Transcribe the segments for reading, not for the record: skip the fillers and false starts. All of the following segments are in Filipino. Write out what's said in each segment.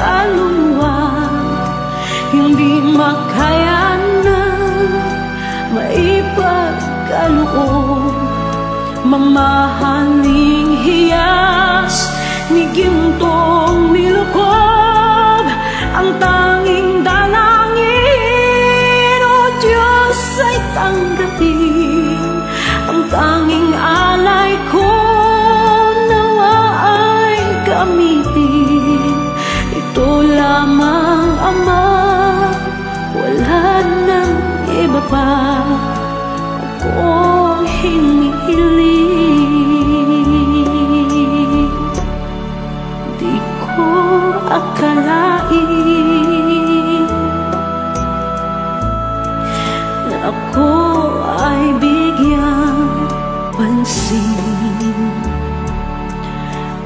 kaluluwa, hindi makaya na maipagkaloob. Mamahaling hiyas ni gintong nilukob, ang tanging dalangin, o Diyos, ay tanggapin. Ang tanging alay ko nawa ay gamitin. Ito lamang, Ama, wala nang iba pa akong hinihiling. Di ko akalain na ako ay bigyang pansin.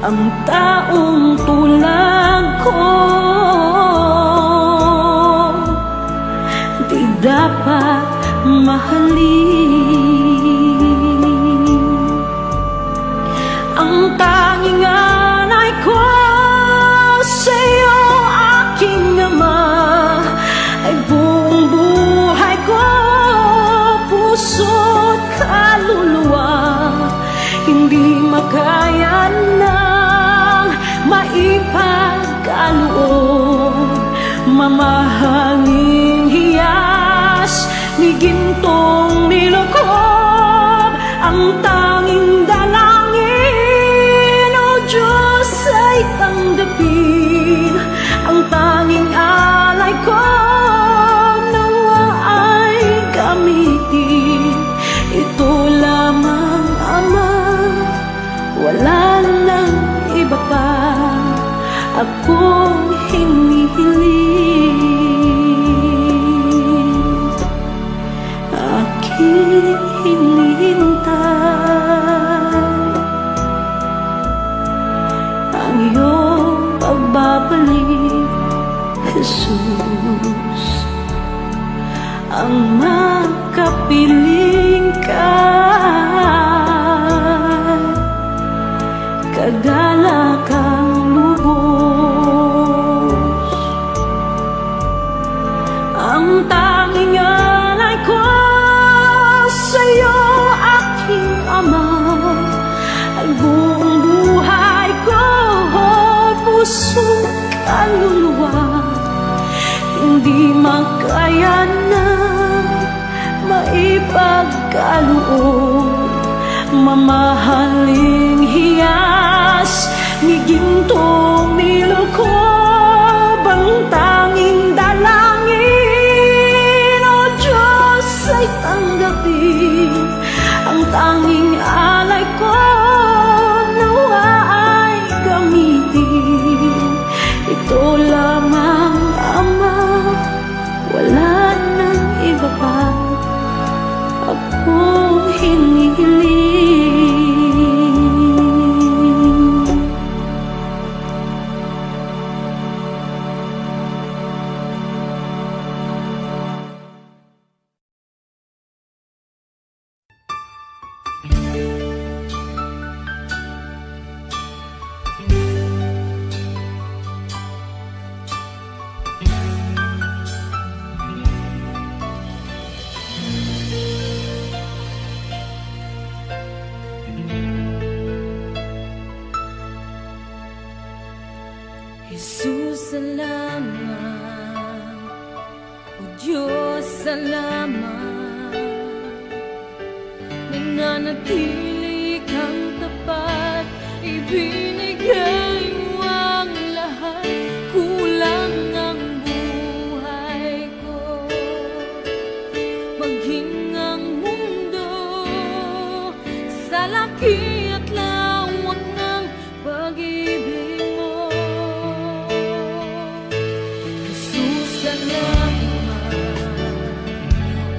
Ang taong tulad ko di dapat mahalin. Ang tanging alay ko sa'yo, aking Ama, ay buong buhay ko, puso't kaluluwa. Hindi makaya nang maipagkaloob. Mamahaling hiyas ni gintong nilukob, ang tanging dalangin, o Diyos, ay tanggapin. Ang tanging alay ko nawa ay gamitin. Ito lamang, Ama, wala nang iba pa akong hinihiling. Aking hinihintay ang iyong pagbabalik, Jesus. Ang makapiling ka, kagalakang lubos. Ang tanging alay ko sa'yo, aking Ama, ay buong buhay ko, puso, kaluluwa. Hindi makaya na maipagkaloob. Mamahaling hiyas ni gintong nilukob, ang tanging dalangin, o Diyos, ay tanggapin. Ang tanging alay ko nawa ay gamitin. Ito lamang, Ama, wala nang iba pa akong hinihiling. Jesus, salamat. O Diyos, salamat. Nananatili kang tapat, ibinigay mo ang lahat. Kulang ang buhay ko, maging ang mundo sa laki at lawak ng pag-ibig mo. Jesus, salamat.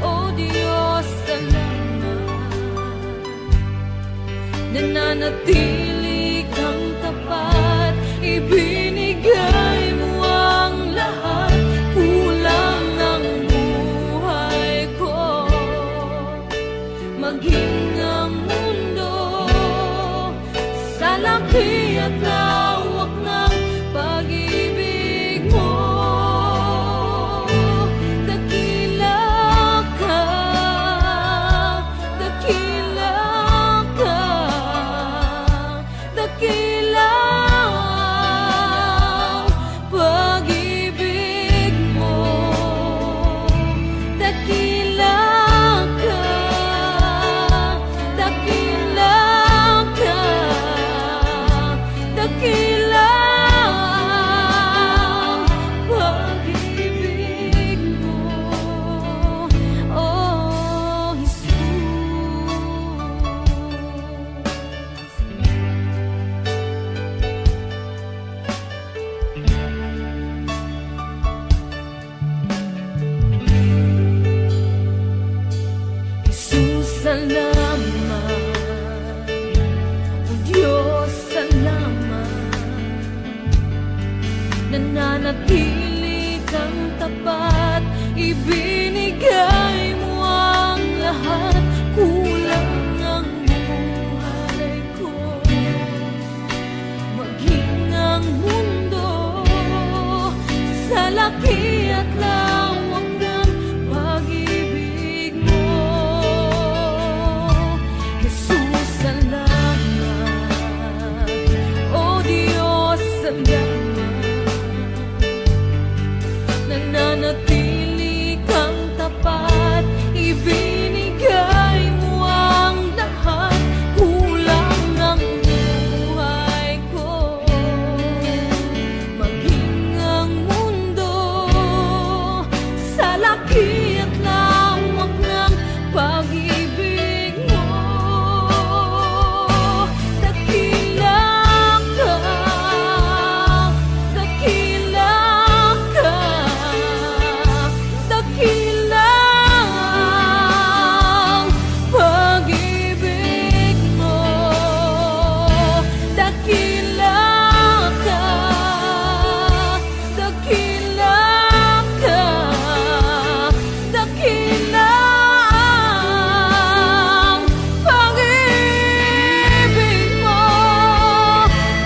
O Diyos, salamat. Nananatili kang tapat, ibinigay mo ang lahat. Kulang ang buhay ko, maging ang mundo sa laki at lawak ng pag-ibig nananatili kang tapat, ibinigay mo ang lahat, kulang ang buhay ko. Maging ang mundo sa laki at lawak ng pag-ibig mo. Jesus, salamat. O Diyos, salamat. Nananatili kang tapat, ibinigay mo ang lahat, kulang ang buhay ko. Maging ang mundo sa laki at lawak ng pag-ibig mo. Dakila ka, dakila ka, dakila ang pag-ibig mo. Dakila ka, dakila ka, dakila ang pag-ibig mo,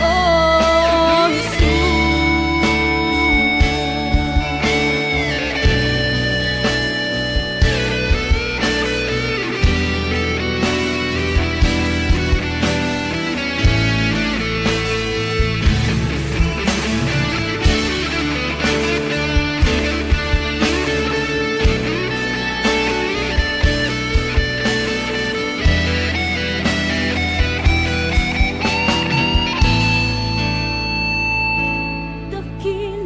oh dakila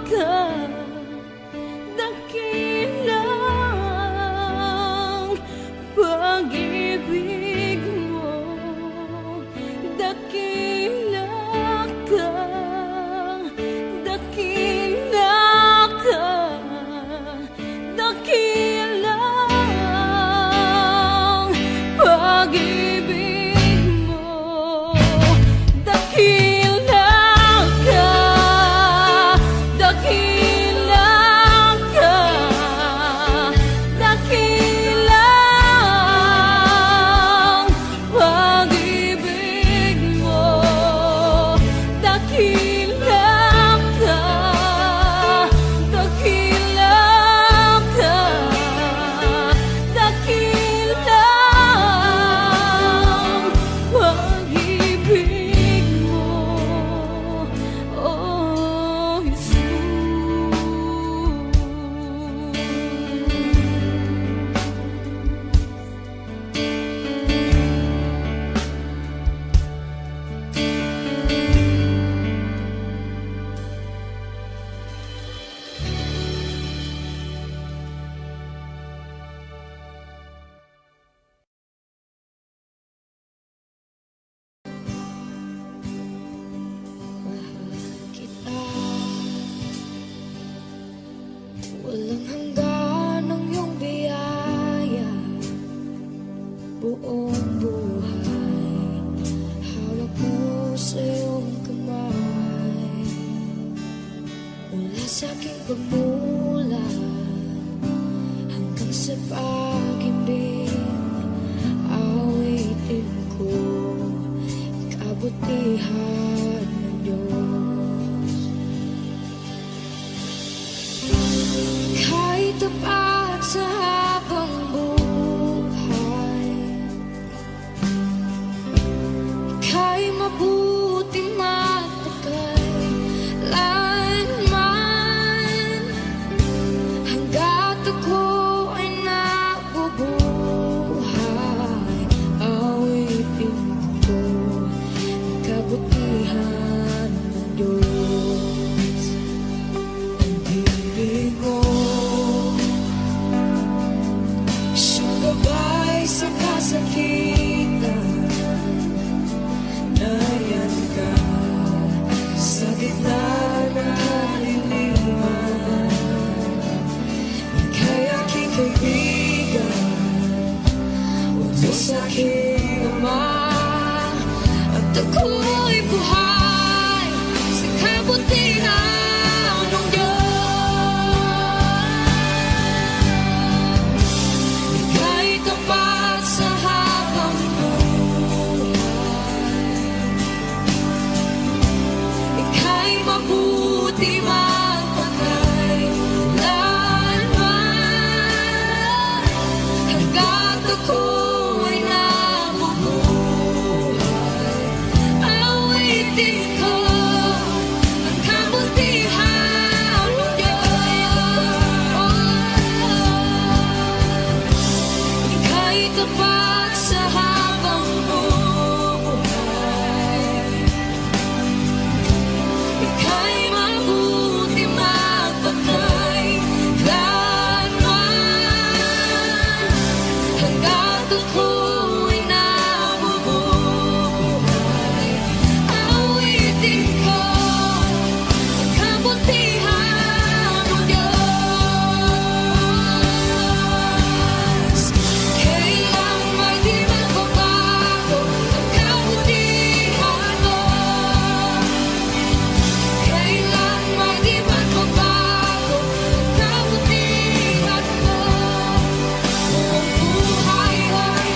ka, dakila ang pag-ibig mo. Dakila ka, dakila ka, dakila ang pag-ibig mo. Dakila ka, dakila ka, dakila ang pag-ibig mo. Dakila ka, dakila ka, dakila ang pag-ibig mo, oh Jesus. Kita walang hanggan ang iyong biyaya, buong buhay hawak mo sa iyong kamay. Mula sa aking pagmulat hanggang sa pag-ibig, awitin ko kabutihan ng Diyos. Kahit tapat sa habang buhay, ika'y mabuti matagal lanman. Hanggat ako ay nabubuhay, awitin ko ang kabutihan ng Diyos. Ang ibig mo siyang gabay sa kasakitan. Nariyan ka sa gitna ng kaliliman. Ika'y aking kaibigan, o Diyos aking Ama, at ako'y buhay sa kabutihan ng Diyos. Ika'y tapat sa habang buhay, ika'y mabuti magpakailanman, hanggat ako'y nabubuhay. Awitin ko ang kabutihan ng Diyos. Ika'y tapat sa habang buhay, ika'y mabuti magpakailanman, hanggat ako'y nabubuhay. Awitin ko ang kabutihan ng Diyos. Kailan may di magbabago ang kabutihan mo, kailan may di magbabago ang kabutihan mo. Buong buhay ay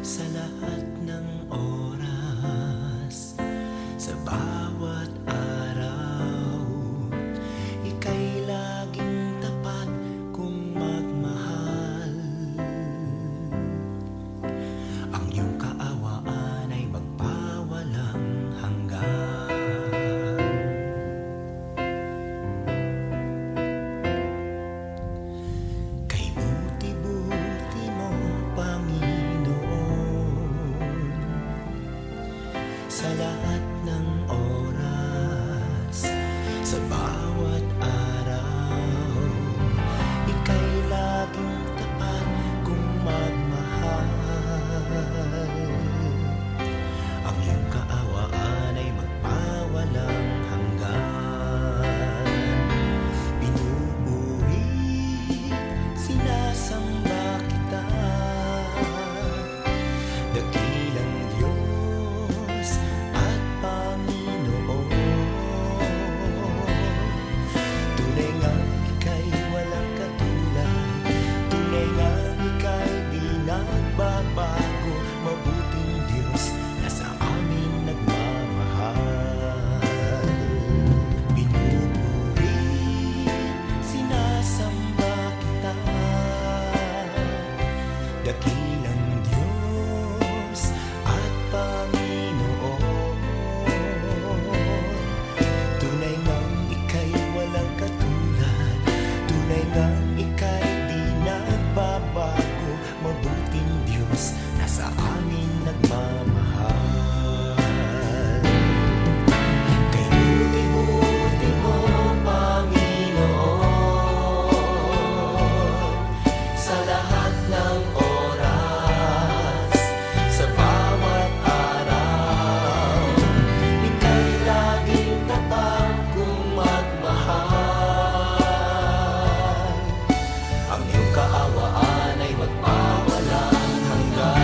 Sa lahat ng oras, sa bawat araw, ika'y laging tapat kong magmahal. Ang iyong kaawaan ay magpawalang hanggan. Kay buti-buti mo, Panginoon, sa lahat ng oras, sa bawat araw, ika'y laging tapat kong magmahal. Ang iyong kaawaan ay magpawalang hanggan. Pinupuri, sinasamba kita, dakilang Diyos at Panginoon. Tunay ngang ika'y walang katulad, tunay ngang ika'y di nagbabago, mabuting Diyos na sa amin nagmamahal. Pinupuri, sinasamba kita, dakilang Diyos at Panginoon. Tunay ngang ika'y walang katulad, tunay ngang ika'y di nagbabago, mabuting Diyos na sa amin nagmamahal. Kay buti-buti mo, Panginoon, sa lahat ng oras, sa bawat araw, ika'y laging tapat kong magmahal. Ang iyong kaawaan ay magpawalang hanggan.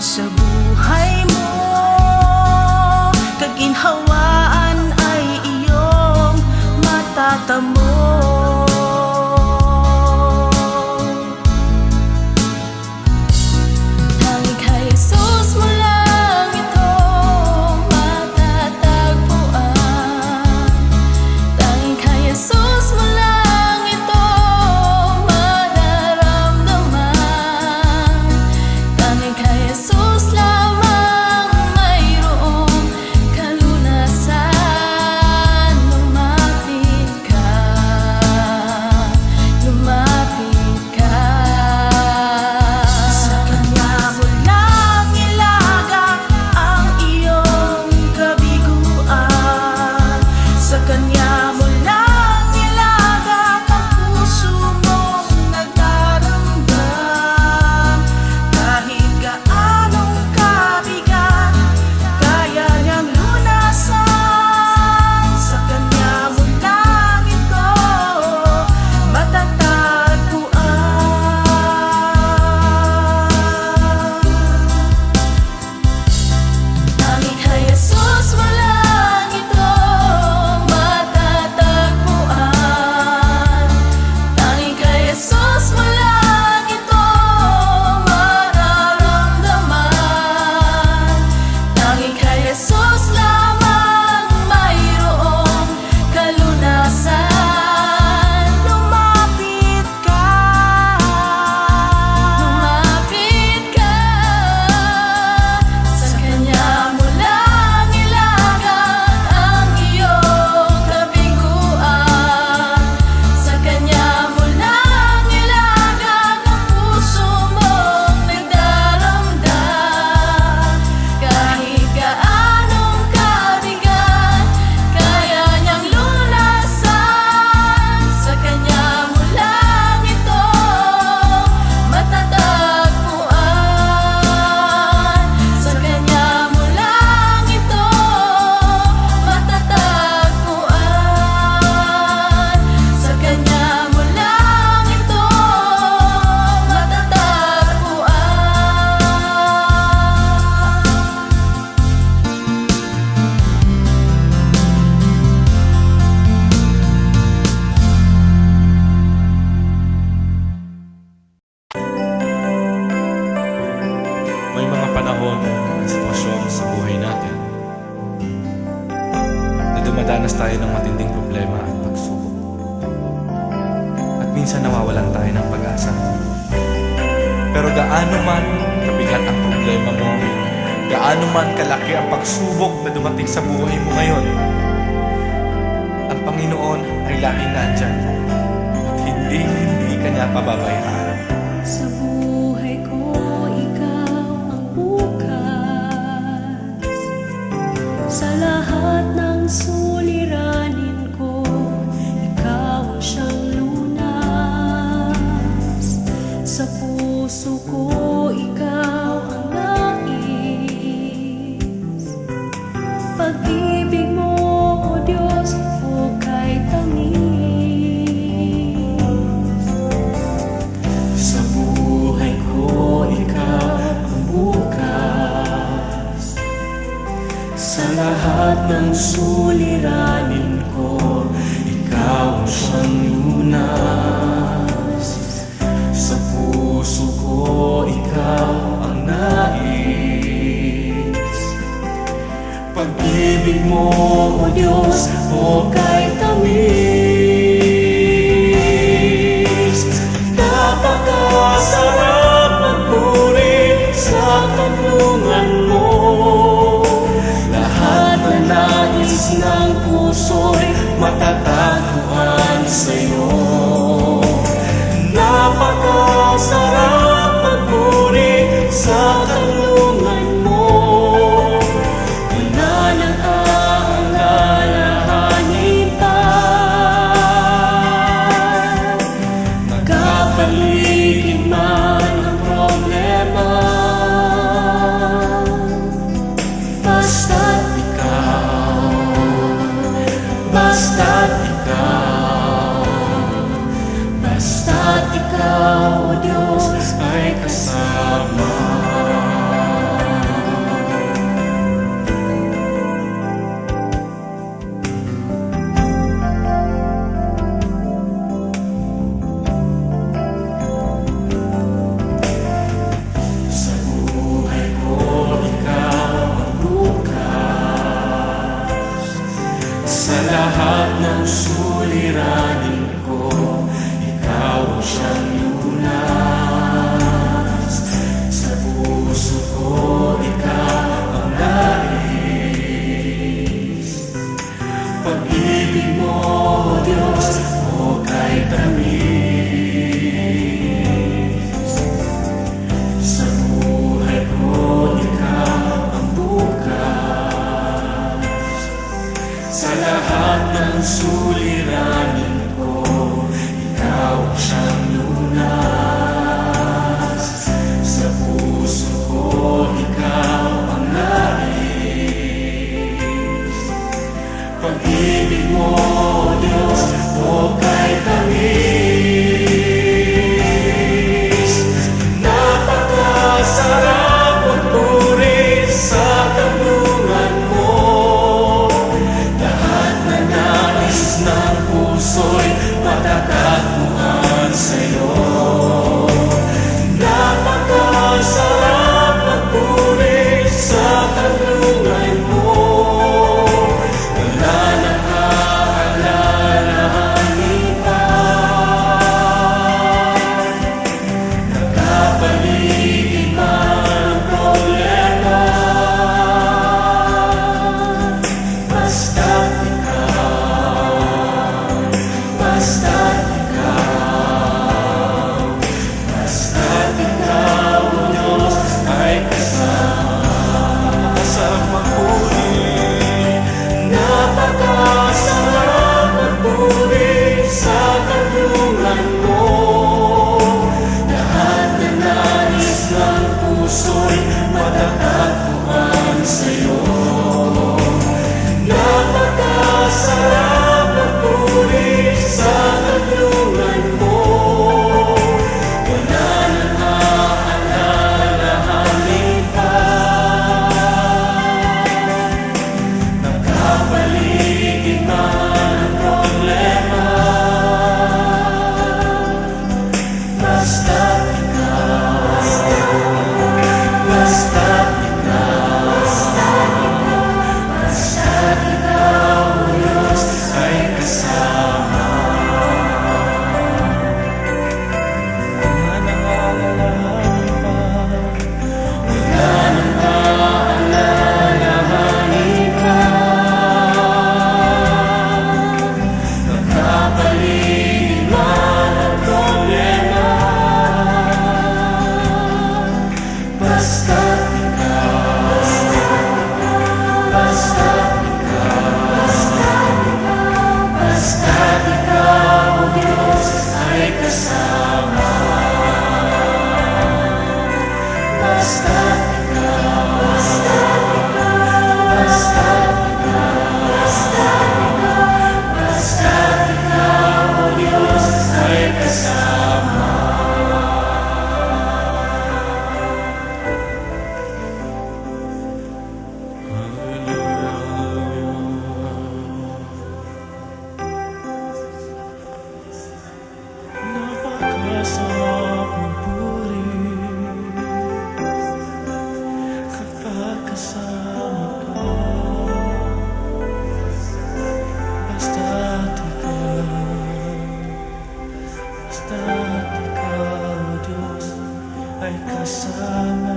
sa buhay mo. Kaginhawaan ay iyong matatamo. Tanging kay Jesus mo lang ito matatagpuan. Tanging kay Jesus mo lang ito mararamdaman. Tanging kay Jesus lamang mayroong kalunasan. Lumapit ka, lumapit ka. Sa Kanya mo lang ilagak ang iyong kabiguan. Sa Kanya mo lang ilagak ang puso mong nagdaramdam. Kahit gaanong kabigat, kaya niyang lunasan. Sa Kanya mo lang ito matatagpuan. Tanging kay Jesus mo lang ito matatagpuan. Tanging kay Jesus mo lang ito mararamdaman. Tanging kay Jesus lamang mayroong kalunasan. Lumapit ka, Lumapit ka. Sa Kanya mo lang ilagak ang iyong kabiguan. Sa Kanya mo lang ilagak ang puso mong nagdaramdam. Kahit gaanong kabigat, kaya niyang lunasan. Sa Kanya mo lang ito matatagpuan. Sa Kanya mo lang ito matatagpuan. Sa Kanya mo lang ito matatagpuan. May mga panahon at sitwasyon sa buhay natin na dumadanas tayo ng matinding problema at pagsubok. At minsan nawawalan tayo ng pag-asa. Pero gaano man kabigat ang problema mo, gaano man kalaki ang pagsubok na dumating sa buhay mo ngayon, ang Panginoon ay laging nandyan at hindi ka niya pababayaan. sa buhay ko ikaw ang bukas. Sa lahat ng suliranin ko, ikaw ang siyang lunas. Sa puso ko ikaw ang nais. Pag-ibig mo, O Diyos, hukay tamis. Sa buhay ko ikaw ang bukas. Sa lahat ng suliranin ko, ikaw ang siyang lunas. Sa puso ko ikaw ang nais. Pag-ibig mo, O Diyos, hukay tamis. Napakasarap magpuri sa kanlungan mo. Lahat na nais ng puso'y matatagpuan sa'yo. Napakasarap magpuri sa kanlungan mo. Wala nang aalalahanin pa. Nagkapaligid man ang problema, basta't ikaw, basta't puso'y matatagpuan sa'yo. Napakasarap magpuri sa kanlungan mo. Wala nang aalalahanin pa. Nakapaligid man ang problema, basta't ikaw, basta't ikaw, Diyos ay kasama. Wala nang aalalahanin pa, wala nang aalalahanin pa. Nakapaligid man ang problema, basta't ikaw, basta't ikaw, Diyos ay kasama. Basta't ikaw, basta't ikaw, Diyos ay kasama. Napakasarap magpuri kapag kasama ka. Basta't ikaw, Diyos ay kasama.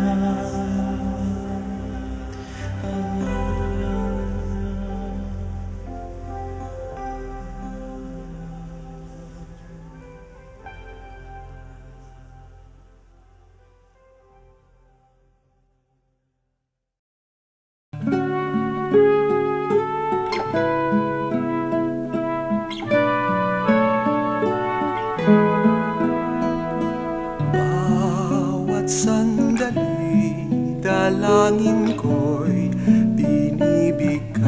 Bawat sandali, dalangin ko'y binibigkas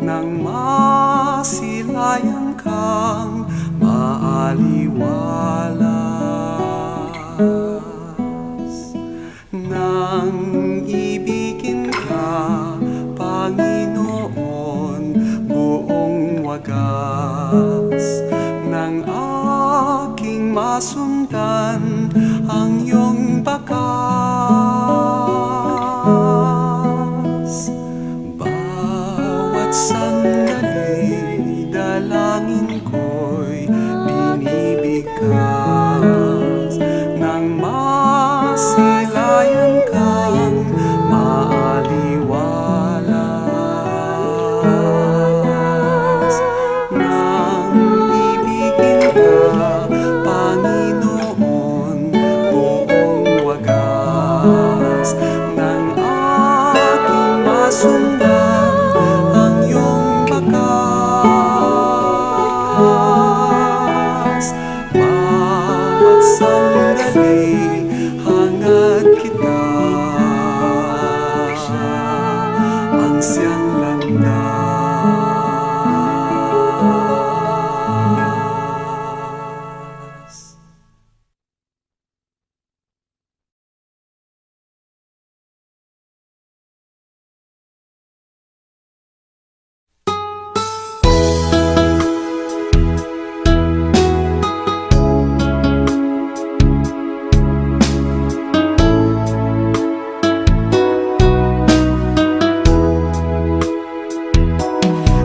nang masilayan kang maaliwalas. Nang ibigin ka, Panginoon, buong wagas ng aking masundan ang iyong bakas. Bawat sandali, dalangin ko'y binibigkas nang masilayan kang maaliwalas. Nang ibigin ka, Panginoon, buong wagas ng aking masundan ang iyong bakas. Bawat sandali, hangad kita ang siyang landas.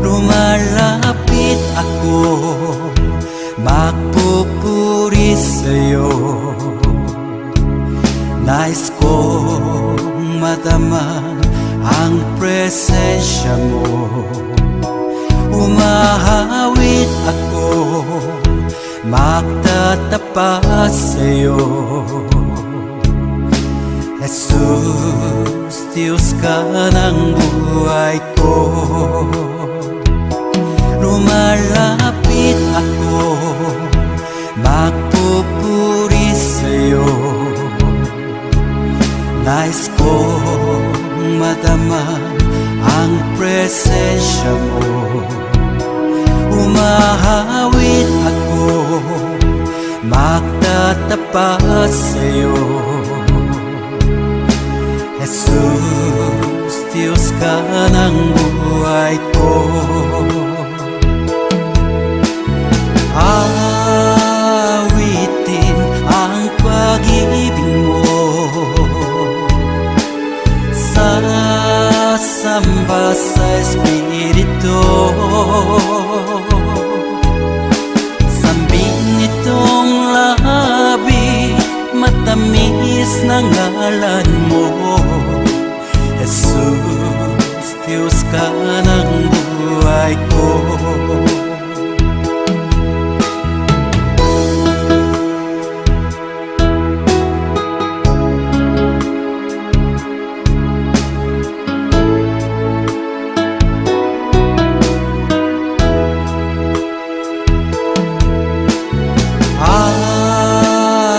Lumalapit ako, magpupuri sa'yo. Nais kong madama ang presensya mo. Umahawit ako, magtatapat sa'yo. Jesus, Diyos ka ng buhay ko. Lumalapit ako, magpupuri sa'yo. Nais kong madama ang presensya mo. Umahawit ako, magtatapat sa'yo. Jesus, Diyos ka ng buhay ko. Awitin ang pag-ibig mo, sasamba sa Espiritu. Sambing nitong labi, matamis na ngalan mo. Jesus, Diyos ka ng buhay ko.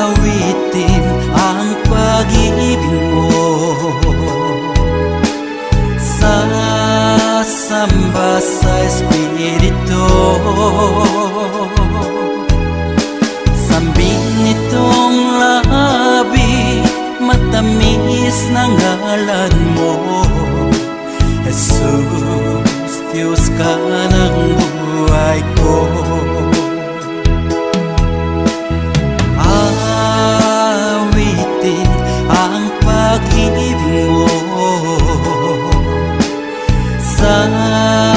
Awitin ang pag-ibig mo, sasamba sa Espiritu. Sambing nitong labi, matamis na ngalan mo. Jesus, Diyos ka ng buhay ko. Awitin ang pag-ibig mo,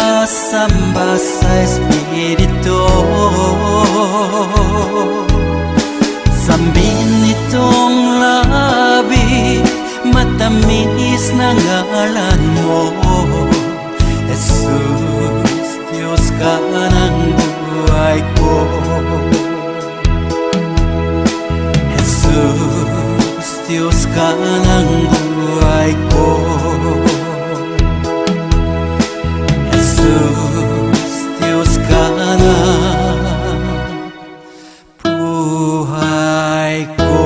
sasamba sa Espiritu. Sambing nitong labi, matamis na ngalan mo. Jesus, Diyos ka ng buhay ko. Jesus, Diyos ka ng buhay ko. Jesus, Diyos ka ng buhay ko.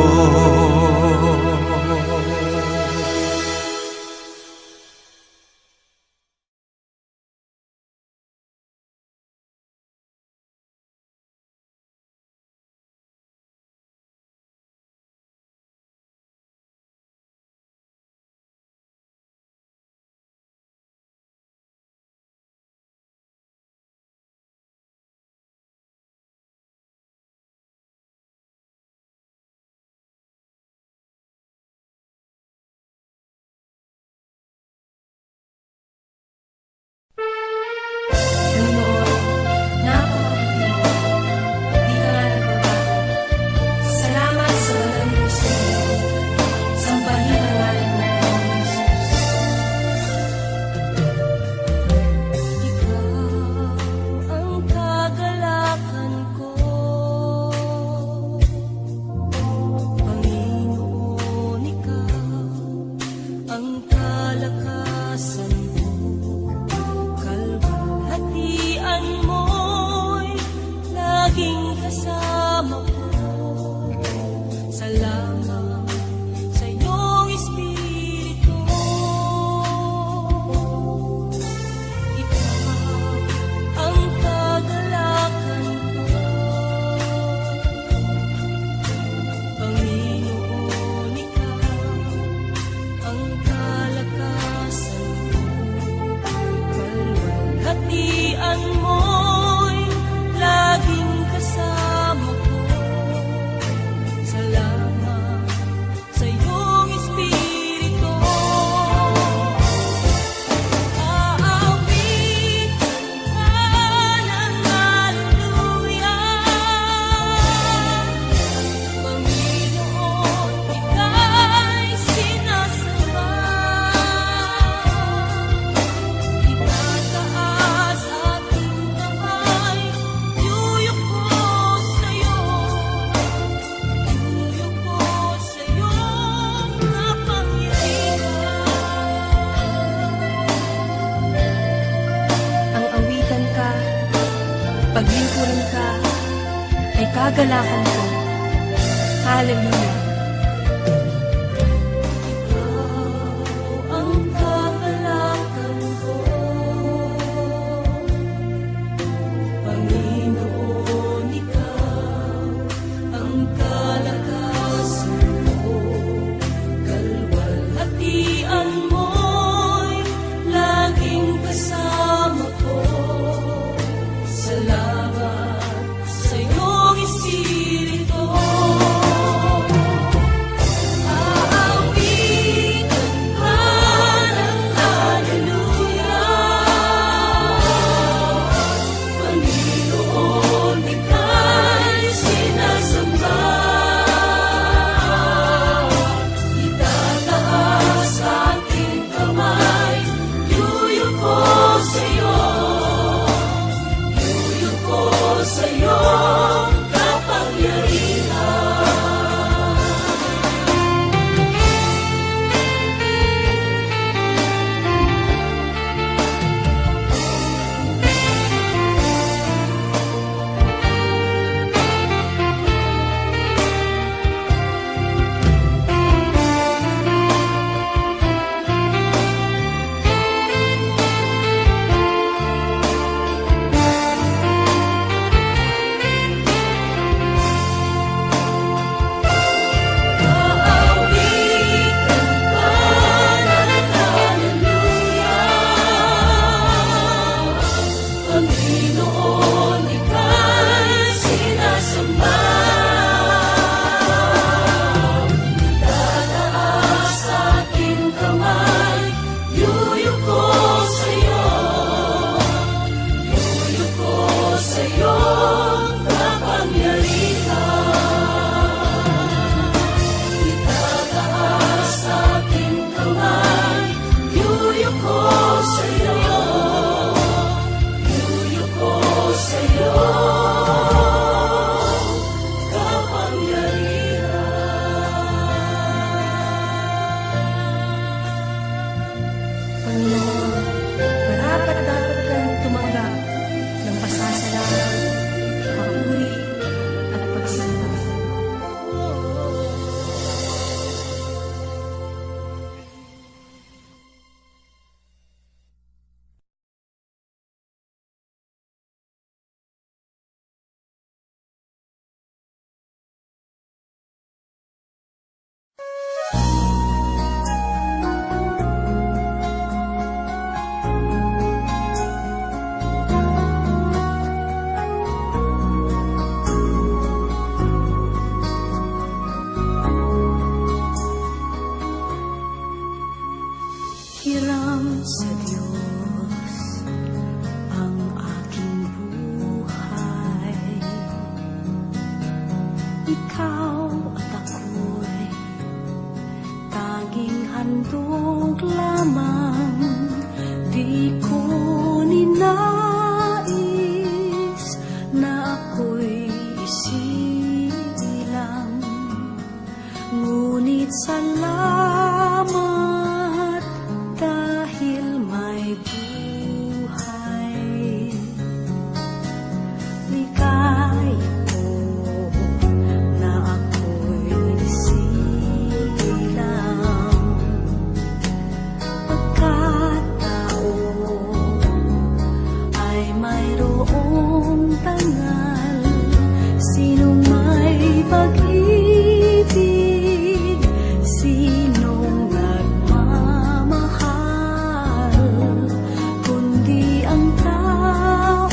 Panginoon, napakabutihan mo. Di ka nga nagbabago. Salamat sa banal na Espiritu. Sambahin ang ngalan mo, Panginoon Jesus. Ikaw ang kagalakan ko, Panginoon, ikaw ang kalakasan ko. Kalwalhatian mo'y laging kasama ko. Salamat sa iyong Espiritu. Ikaw ang kagalakan ko, Panginoon, ikaw ang kalakasan ko. Kalwalhatian mo'y laging kasama ko. Salamat sa iyong Espiritu. Aawit ka ng haleluya, Panginoon, ika'y sinasamba. Itataas ating kamay, yuyuko sa'yo, yuyuko sa iyong kapangyarihan. Ang awitan ka, paglingkuran ka, ay kagalakan ko. Hallelujah. Ikaw handog lamang, di ko ninais na ako'y isilang. Ngunit salamat dahil may buhay. Ligaya ko na ako'y silang. Pagkataon ay mayroong tangal, sinong may pag-ibig, sinong nagmamahal, kundi ang tao,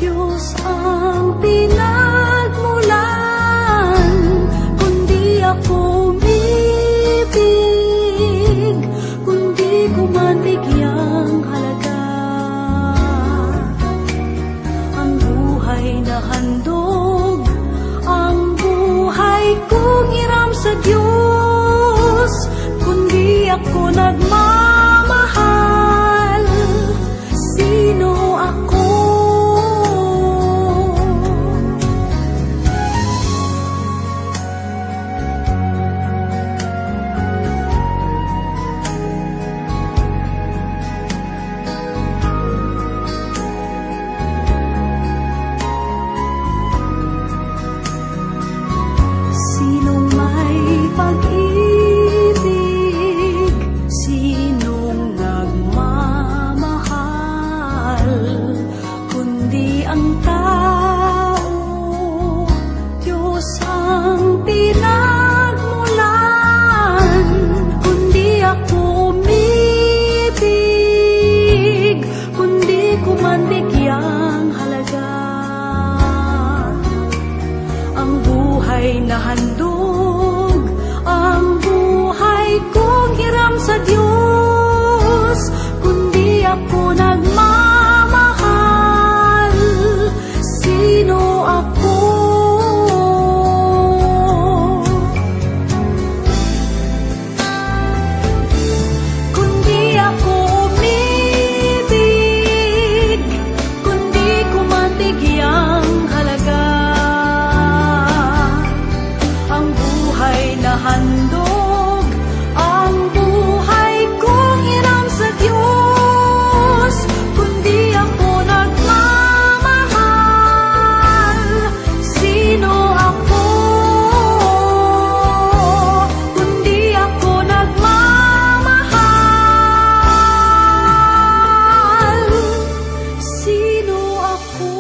Diyos ang pinagmulan. Kundi ako umibig, kundi ko man bigyang halaga ang buhay na handog, ang buhay kong hiram sa Diyos. Kundi ako nagmamahal, sino ako? Sinong may pag-ibig, sinong nagmamahal, kundi ang tao, Diyos ang pinagmulan. Kundi ako umibig, kundi ko man bigyang halaga ang buhay na handog, ang buhay kong hiram sa Diyos. Kundi ako nagmamahal, sino ako? Kundi ako umibig, kundi ko man bigyang halaga ang buhay na handog, ang buhay kong hiram sa Diyos. Kundi ako nagmamahal, sino ako? Kundi ako nagmamahal, sino ako?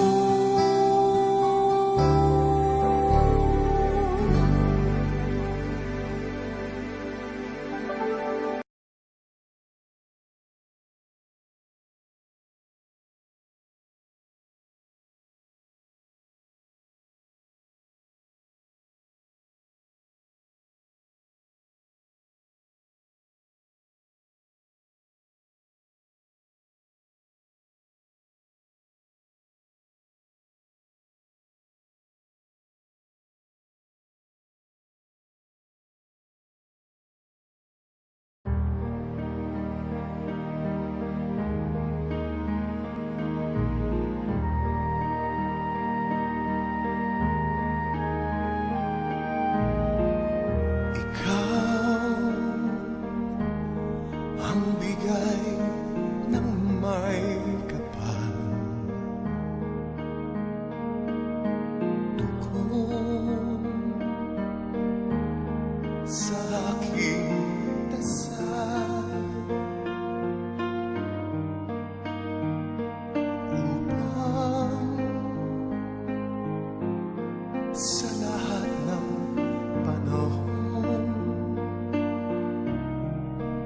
Ikaw ang bigay ng may kapal, tugon sa aking dasal, upang sa lahat ng panahon,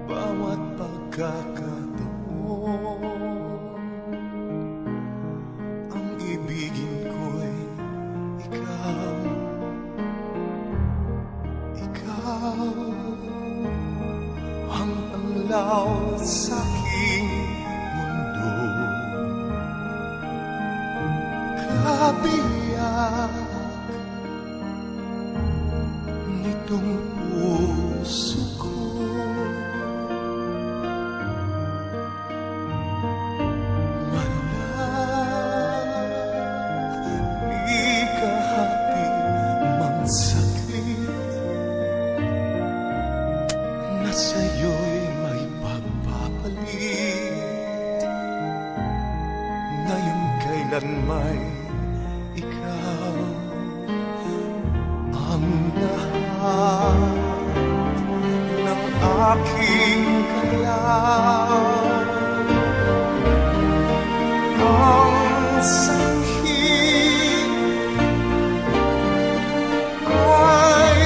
bawat pagkakataon, ang ibigin ko'y ikaw, ikaw ang panglaw sa aking mundo. Kabiyak nitong puso ko, kailan may ikaw ang lahat ng aking galaw. Ang sanhi ay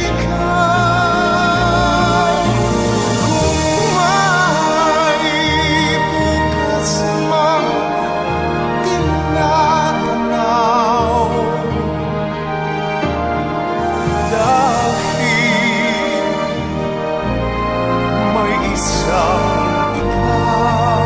ikaw. Kung may bukas mang tinatanaw, dahil may isang ikaw.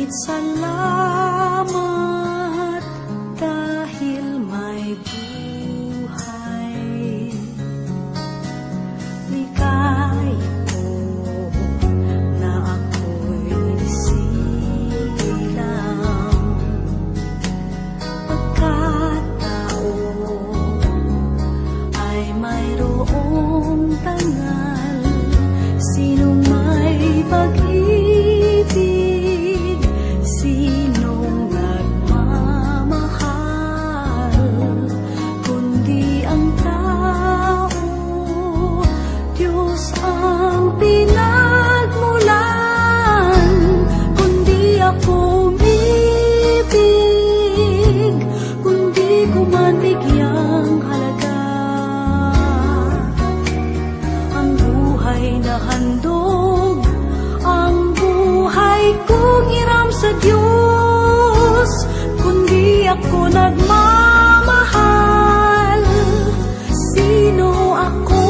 Ngunit salamat dahil may buhay. Ligaya ko na ako'y silang pagkatao ay mayroong tangal. Sinong may pag-ibig, sinong nagmamahal, kundi ang tao, Diyos ang pinagmulan. Kundi ako umibig, kundi ko man bigyang halaga ang buhay na handog, ang buhay kong hiram sa Diyos. Kundi ako nagmamahal, sino ako?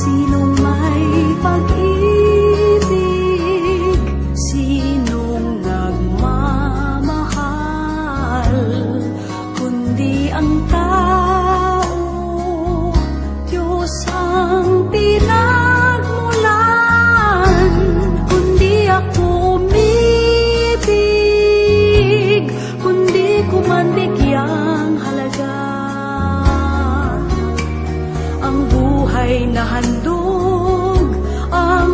Sinong may pag-ibig, sinong nagmamahal, kundi ang tao, Diyos ang pinagmulan. Kundi ako umibig, kundi ko man bigyang halaga ang buhay na handog, ang